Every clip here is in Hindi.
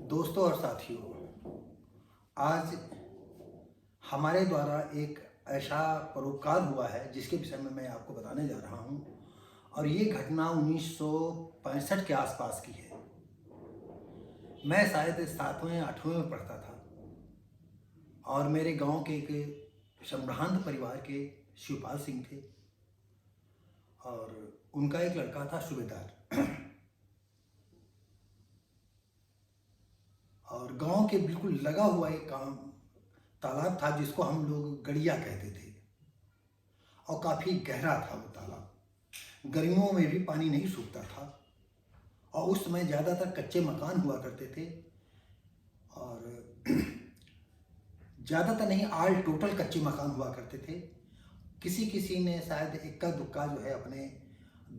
दोस्तों और साथियों, आज हमारे द्वारा एक ऐसा परोपकार हुआ है जिसके विषय में मैं आपको बताने जा रहा हूँ। और ये घटना 1965 के आसपास की है। मैं शायद 7वें 8वें में पढ़ता था और मेरे गांव के एक संभ्रांत परिवार के शिवपाल सिंह थे और उनका एक लड़का था सूबेदार। और गांव के बिल्कुल लगा हुआ एक काम तालाब था जिसको हम लोग गड़िया कहते थे और काफ़ी गहरा था वो तालाब। गर्मियों में भी पानी नहीं सूखता था और उस समय ज़्यादातर कच्चे मकान हुआ करते थे और ज़्यादातर नहीं, आल टोटल कच्चे मकान हुआ करते थे। किसी किसी ने शायद इक्का दुक्का जो है अपने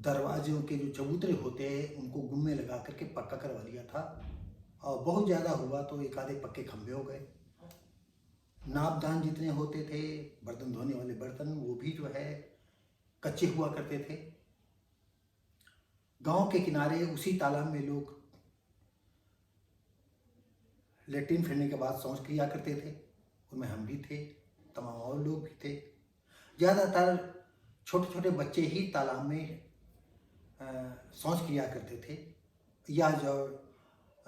दरवाजों के जो चबूतरे होते हैं उनको गुम्मे लगा करके पक्का करवा लिया था और बहुत ज़्यादा हुआ तो एक आधे पक्के खंभे हो गए। नापदान जितने होते थे, बर्तन धोने वाले बर्तन, वो भी जो है कच्चे हुआ करते थे। गांव के किनारे उसी तालाब में लोग लेट्रिन फिरने के बाद शौच किया करते थे। उनमें हम भी थे, तमाम और लोग भी थे। ज़्यादातर छोटे छोटे बच्चे ही तालाब में शौच किया करते थे। या जो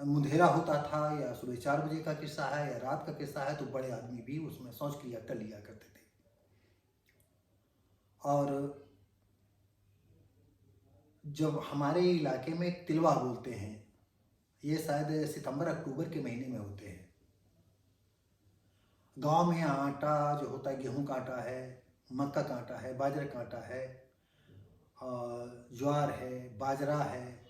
मुंधेरा होता था या सुबह 4 बजे का किस्सा है या रात का किस्सा है तो बड़े आदमी भी उसमें शौच क्रिया कर लिया करते थे। और जब हमारे इलाके में तिलवा बोलते हैं, ये शायद सितंबर अक्टूबर के महीने में होते हैं। गांव में आटा जो होता है, गेहूं का आटा है, मक्का का आटा है, बाजरा का आटा है, और ज्वार है, बाजरा है,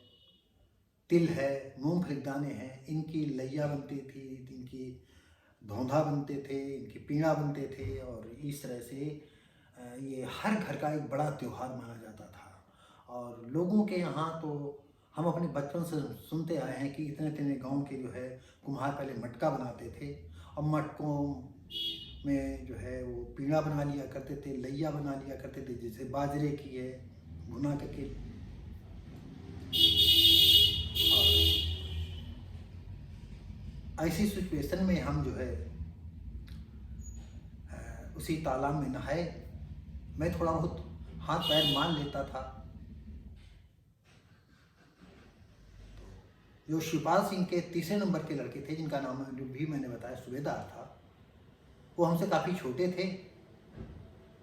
तिल है, मूंगफली के दाने हैं, इनकी लैया बनती थी, इनकी धौंधा बनते थे, इनकी पीढ़ा बनते थे। और इस तरह से ये हर घर का एक बड़ा त्यौहार माना जाता था। और लोगों के यहाँ तो हम अपने बचपन से सुनते आए हैं कि इतने इतने गांव के जो है कुम्हार पहले मटका बनाते थे और मटकों में जो है वो पीढ़ा बना लिया करते थे, लैया बना लिया करते थे, जैसे बाजरे की है भुना करके। ऐसी सिचुएशन में हम जो है उसी तालाब में नहाए। मैं थोड़ा बहुत हाथ पैर मान लेता था। जो शिवपाल सिंह के तीसरे नंबर के लड़के थे, जिनका नाम भी मैंने बताया सूबेदार था, वो हमसे काफ़ी छोटे थे।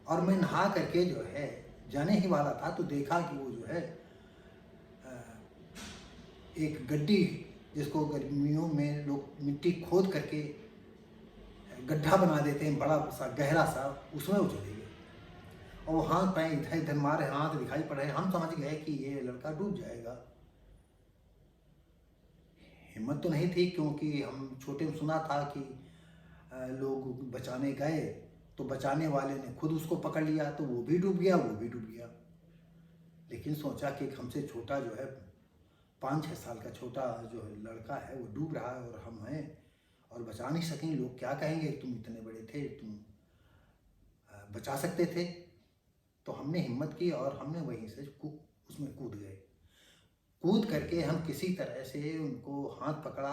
और मैं नहा करके जो है जाने ही वाला था तो देखा कि वो जो है एक गड्डी, जिसको गर्मियों में लोग मिट्टी खोद करके गड्ढा बना देते हैं बड़ा सा गहरा सा, उसमें वो चले गए और वो हाथ पैर इधर इधर मारे, हाथ दिखाई पड़ रहे। हम समझ गए कि ये लड़का डूब जाएगा। हिम्मत तो नहीं थी क्योंकि हम छोटे में सुना था कि लोग बचाने गए तो बचाने वाले ने खुद उसको पकड़ लिया तो वो भी डूब गया, वो भी डूब गया। लेकिन सोचा कि हमसे छोटा जो है 5-6 साल का छोटा जो लड़का है वो डूब रहा है और हम हैं और बचा नहीं सकेंगे, लोग क्या कहेंगे, तुम इतने बड़े थे, तुम बचा सकते थे। तो हमने हिम्मत की और हमने वहीं से उसमें कूद गए। कूद करके हम किसी तरह से उनको हाथ पकड़ा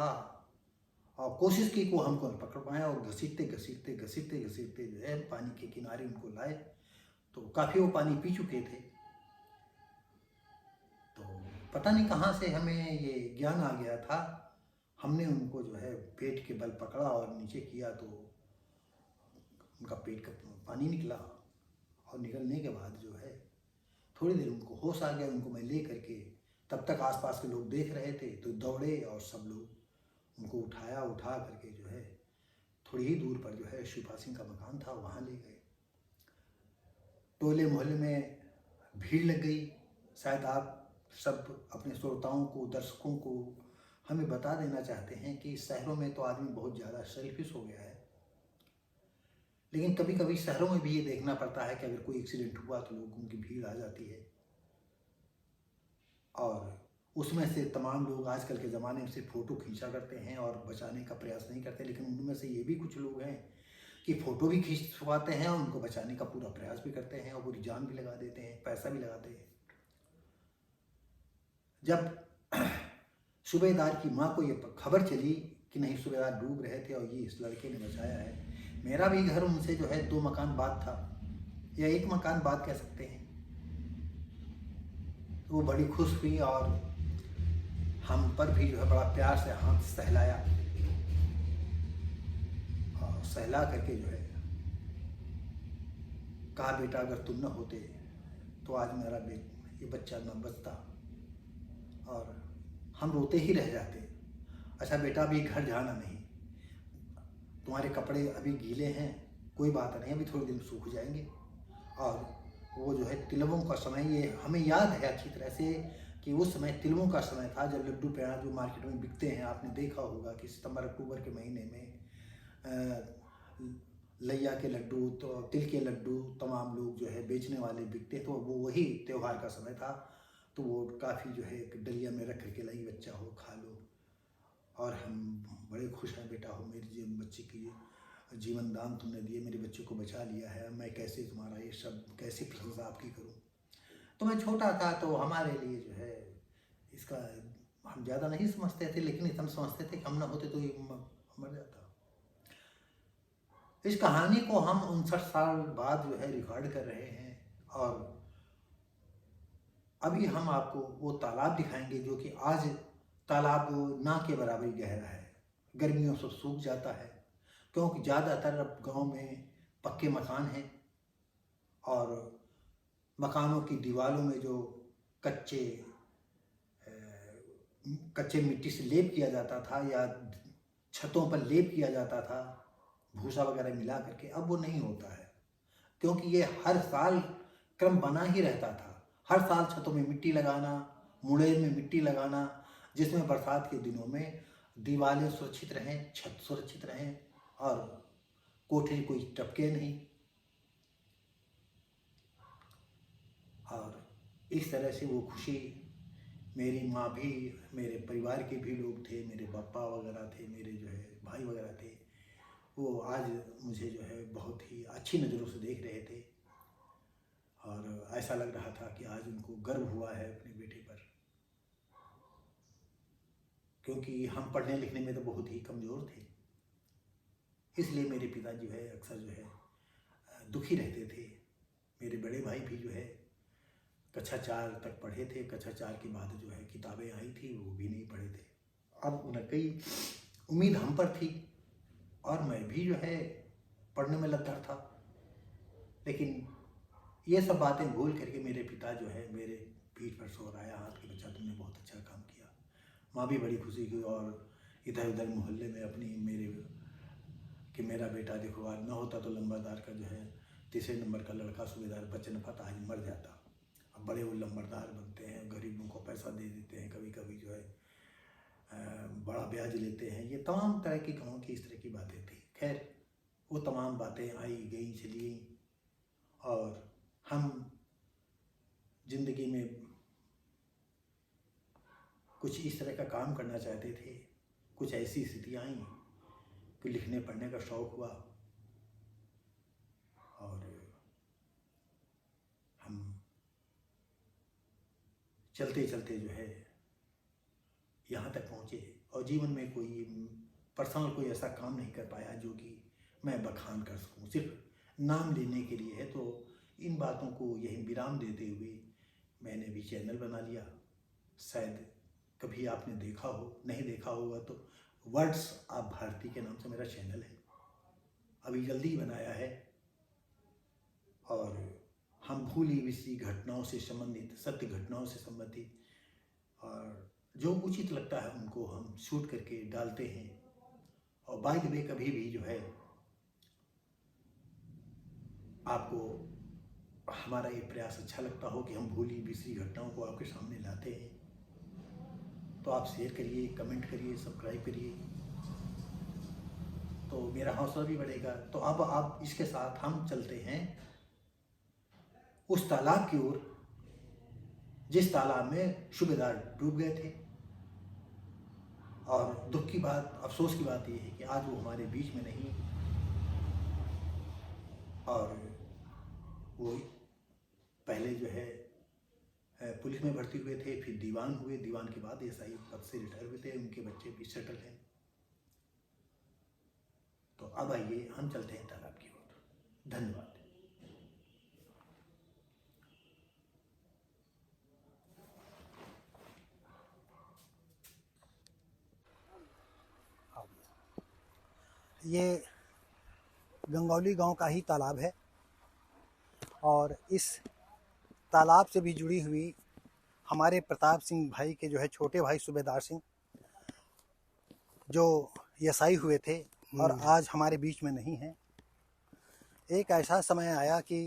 और कोशिश की कि वो हमको पकड़ पाए और घसीटते घसीटते घसीटते घसीटते जो है पानी के किनारे उनको लाए। तो काफ़ी वो पानी पी चुके थे। तो पता नहीं कहाँ से हमें ये ज्ञान आ गया था। हमने उनको जो है पेट के बल पकड़ा और नीचे किया तो उनका पेट का पानी निकला और निकलने के बाद जो है थोड़ी देर उनको होश आ गया। उनको मैं ले करके, तब तक आसपास के लोग देख रहे थे तो दौड़े और सब लोग उनको उठा करके जो है थोड़ी ही दूर पर जो है शिवपाल सिंह का मकान था, वहाँ ले गए। टोले मोहल्ले में भीड़ लग गई। शायद आप सब अपने श्रोताओं को, दर्शकों को हमें बता देना चाहते हैं कि शहरों में तो आदमी बहुत ज़्यादा सेल्फिश हो गया है, लेकिन कभी कभी शहरों में भी ये देखना पड़ता है कि अगर कोई एक्सीडेंट हुआ तो लोगों की भीड़ आ जाती है और उसमें से तमाम लोग आजकल के ज़माने में सिर्फ फ़ोटो खींचा करते हैं और बचाने का प्रयास नहीं करते। लेकिन उनमें से ये भी कुछ लोग हैं कि फ़ोटो भी खिंचवाते हैं और उनको बचाने का पूरा प्रयास भी करते हैं और पूरी जान भी लगा देते हैं, पैसा भी लगाते हैं। जब सूबेदार की माँ को ये खबर चली कि नहीं सूबेदार डूब रहे थे और ये इस लड़के ने बचाया है। मेरा भी घर उनसे जो है 2 मकान बाद था, या 1 मकान बाद कह सकते हैं। तो वो बड़ी खुश हुई और हम पर भी जो है बड़ा प्यार से हाथ सहलाया, और सहला करके जो है कहा, बेटा अगर तुम न होते तो आज मेरा ये बच्चा न बचता और हम रोते ही रह जाते। अच्छा बेटा अभी घर जाना नहीं, तुम्हारे कपड़े अभी गीले हैं, कोई बात नहीं, अभी थोड़ी दिन सूख जाएंगे। और वो जो है तिलवों का समय, ये हमें याद है अच्छी तरह से कि उस समय तिलवों का समय था, जब लड्डू पेड़ा जो मार्केट में बिकते हैं, आपने देखा होगा कि सितंबर अक्टूबर के महीने में लैया के लड्डू, तो तिल के लड्डू तमाम लोग जो है बेचने वाले बिकते, तो वो वही त्यौहार का समय था। तो वो काफ़ी जो है एक डलिया में रख करके लाई, बच्चा हो खा लो, और हम बड़े खुश हैं, बेटा हो मेरे बच्चे की जीवन दान तुमने दिए, मेरे बच्चे को बचा लिया है, मैं कैसे तुम्हारा ये सब कैसे प्रशंसा आपकी करूं। तो मैं छोटा था तो हमारे लिए जो है इसका हम ज़्यादा नहीं समझते थे, लेकिन हम समझते थे कि हम ना होते तो ये मर जाता। इस कहानी को हम 59 साल बाद जो है रिकॉर्ड कर रहे हैं, और अभी हम आपको वो तालाब दिखाएंगे जो कि आज तालाब ना के बराबर गहरा है। गर्मियों से सूख जाता है क्योंकि ज़्यादातर अब गांव में पक्के मकान हैं, और मकानों की दीवारों में जो कच्चे मिट्टी से लेप किया जाता था, या छतों पर लेप किया जाता था भूसा वगैरह मिला करके, अब वो नहीं होता है, क्योंकि ये हर साल क्रम बना ही रहता था। हर साल छतों में मिट्टी लगाना, मुड़ेर में मिट्टी लगाना, जिसमें बरसात के दिनों में दीवारें सुरक्षित रहें, छत सुरक्षित रहें, और कोठे कोई टपके नहीं। और इस तरह से वो खुशी, मेरी माँ भी, मेरे परिवार के भी लोग थे, मेरे पापा वगैरह थे, मेरे जो है भाई वगैरह थे, वो आज मुझे जो है बहुत ही अच्छी नज़रों से देख रहे थे, और ऐसा लग रहा था कि आज उनको गर्व हुआ है अपने बेटे पर। क्योंकि हम पढ़ने लिखने में तो बहुत ही कमज़ोर थे, इसलिए मेरे पिता जो है अक्सर जो है दुखी रहते थे। मेरे बड़े भाई भी जो है कक्षा 4 तक पढ़े थे, कक्षा 4 के बाद जो है किताबें आई थी वो भी नहीं पढ़े थे। अब उनकी उम्मीद हम पर थी, और मैं भी जो है पढ़ने में लगा था, लेकिन ये सब बातें भूल करके मेरे पिता जो है मेरे पीठ पर सो रहा है, हाथ के बच्चा तुमने बहुत अच्छा काम किया। माँ भी बड़ी खुशी हुई, और इधर उधर मोहल्ले में अपनी कि मेरा बेटा देखो आज ना होता तो लंबरदार का जो है 3 नंबर का लड़का सूबेदार बच्चन फता आज मर जाता। अब बड़े वो लंबरदार बनते हैं, गरीबों को पैसा दे देते हैं, कभी कभी जो है बड़ा ब्याज लेते हैं, ये तमाम तरह की गाँव की इस तरह की बातें थी। खैर वो तमाम बातें आई गई चली गई, और हम जिंदगी में कुछ इस तरह का काम करना चाहते थे। कुछ ऐसी स्थितियाँ आई कि लिखने पढ़ने का शौक़ हुआ, और हम चलते चलते जो है यहाँ तक पहुँचे, और जीवन में कोई पर्सनल कोई ऐसा काम नहीं कर पाया जो कि मैं बखान कर सकूँ, सिर्फ नाम लेने के लिए है। तो इन बातों को यही विराम देते हुए मैंने भी चैनल बना लिया। शायद कभी आपने देखा हो, नहीं देखा होगा तो वर्ड्स ऑफ भारती के नाम से मेरा चैनल है, अभी जल्दी ही बनाया है, और हम भूली बिसरी घटनाओं से संबंधित, सत्य घटनाओं से संबंधित, और जो उचित लगता है उनको हम शूट करके डालते हैं। और बाय द वे कभी भी जो है आपको हमारा ये प्रयास अच्छा लगता हो कि हम भूली बिसरी घटनाओं को आपके सामने लाते हैं, तो आप शेयर करिए, कमेंट करिए, सब्सक्राइब करिए, तो मेरा हौसला भी बढ़ेगा। तो अब आप इसके साथ हम चलते हैं उस तालाब की ओर जिस तालाब में सूबेदार डूब गए थे। और दुख की बात, अफसोस की बात ये है कि आज वो हमारे बीच में नहीं, और वो पहले जो है पुलिस में भर्ती हुए थे, फिर दीवान हुए, दीवान के बाद एसआई पद से रिटायर हुए थे, उनके बच्चे भी सेटल हैं। तो अब आइए हम चलते हैं तालाब की ओर। धन्यवाद। ये गंगौली गांव का ही तालाब है और इस तालाब से भी जुड़ी हुई हमारे प्रताप सिंह भाई के जो है छोटे भाई सूबेदार सिंह, जो यसाई हुए थे और आज हमारे बीच में नहीं हैं। एक ऐसा समय आया कि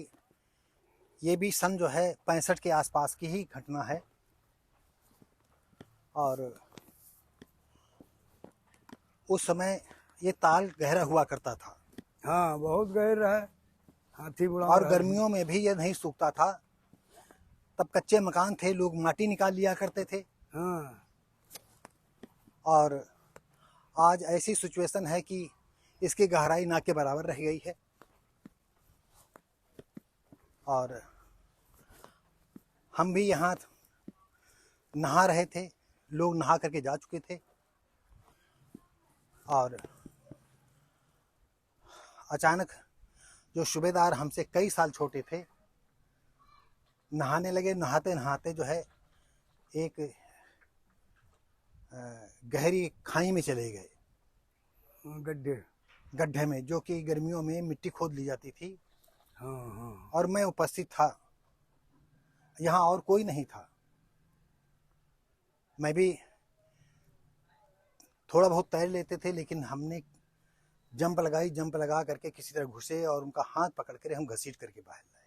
ये भी सन जो है 65 के आसपास की ही घटना है और उस समय ये ताल गहरा हुआ करता था। हाँ, बहुत गहरा है, हाथी बुढ़ा और गर्मियों में भी ये नहीं सूखता था। तब कच्चे मकान थे, लोग माटी निकाल लिया करते थे। हाँ, और आज ऐसी सिचुएशन है कि इसकी गहराई ना के बराबर रह गई है और हम भी यहाँ नहा रहे थे, लोग नहा करके जा चुके थे और अचानक जो सूबेदार हमसे कई साल छोटे थे नहाने लगे। नहाते नहाते जो है एक गहरी खाई में चले गए, गड्ढे में, जो कि गर्मियों में मिट्टी खोद ली जाती थी। हाँ। और मैं उपस्थित था, यहाँ और कोई नहीं था। मैं भी थोड़ा बहुत तैर लेते थे, लेकिन हमने जंप लगा करके किसी तरह घुसे और उनका हाथ पकड़ कर हम घसीट करके बाहर लाए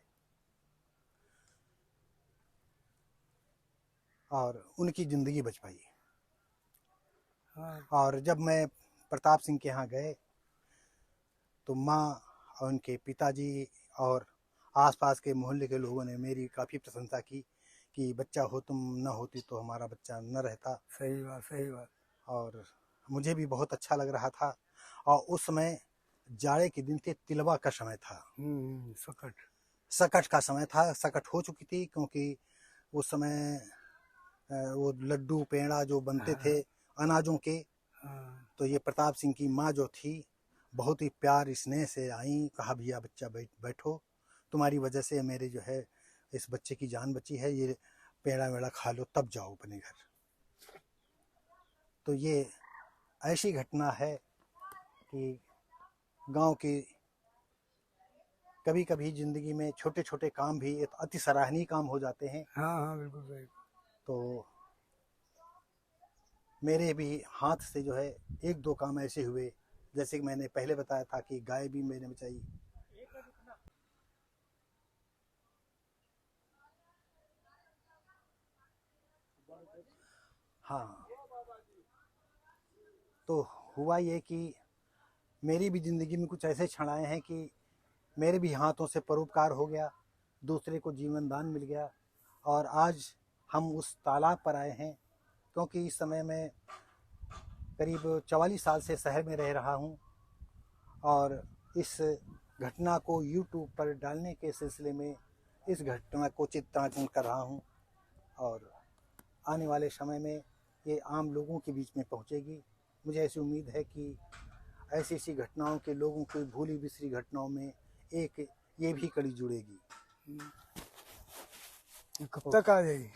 और उनकी ज़िंदगी बच पाई। हाँ। और जब मैं प्रताप सिंह के यहाँ गए तो माँ और उनके पिताजी और आसपास के मोहल्ले के लोगों ने मेरी काफ़ी प्रशंसा की कि बच्चा हो तुम, न होती तो हमारा बच्चा न रहता। सही बात। और मुझे भी बहुत अच्छा लग रहा था। और उस समय जाड़े के दिन थे, तिलवा का समय था, सकट का समय था। सकट हो चुकी थी क्योंकि उस समय वो लड्डू पेड़ा जो बनते थे अनाजों के। हाँ। तो ये प्रताप सिंह की माँ जो थी बहुत ही प्यार स्नेह से आई, कहा भैया बच्चा बैठो, तुम्हारी वजह से मेरे जो है इस बच्चे की जान बची है, ये पेड़ा वेड़ा खा लो तब जाओ अपने घर। तो ये ऐसी घटना है कि गांव की कभी कभी ज़िंदगी में छोटे छोटे काम भी अति सराहनीय काम हो जाते हैं। हाँ, बिल्कुल सही। तो मेरे भी हाथ से जो है एक दो काम ऐसे हुए, जैसे कि मैंने पहले बताया था कि गाय भी मैंने बचाई। हाँ, तो हुआ ये कि मेरी भी ज़िंदगी में कुछ ऐसे क्षण आए हैं कि मेरे भी हाथों से परोपकार हो गया, दूसरे को जीवन दान मिल गया। और आज हम उस तालाब पर आए हैं क्योंकि इस समय मैं करीब 44 साल से शहर में रह रहा हूँ और इस घटना को YouTube पर डालने के सिलसिले में इस घटना को चित्रांकन कर रहा हूँ और आने वाले समय में ये आम लोगों के बीच में पहुँचेगी। मुझे ऐसी उम्मीद है कि ऐसी ऐसी घटनाओं के लोगों की भूली बिसरी घटनाओं में एक ये भी कड़ी जुड़ेगी। कब तक आ जाएगी?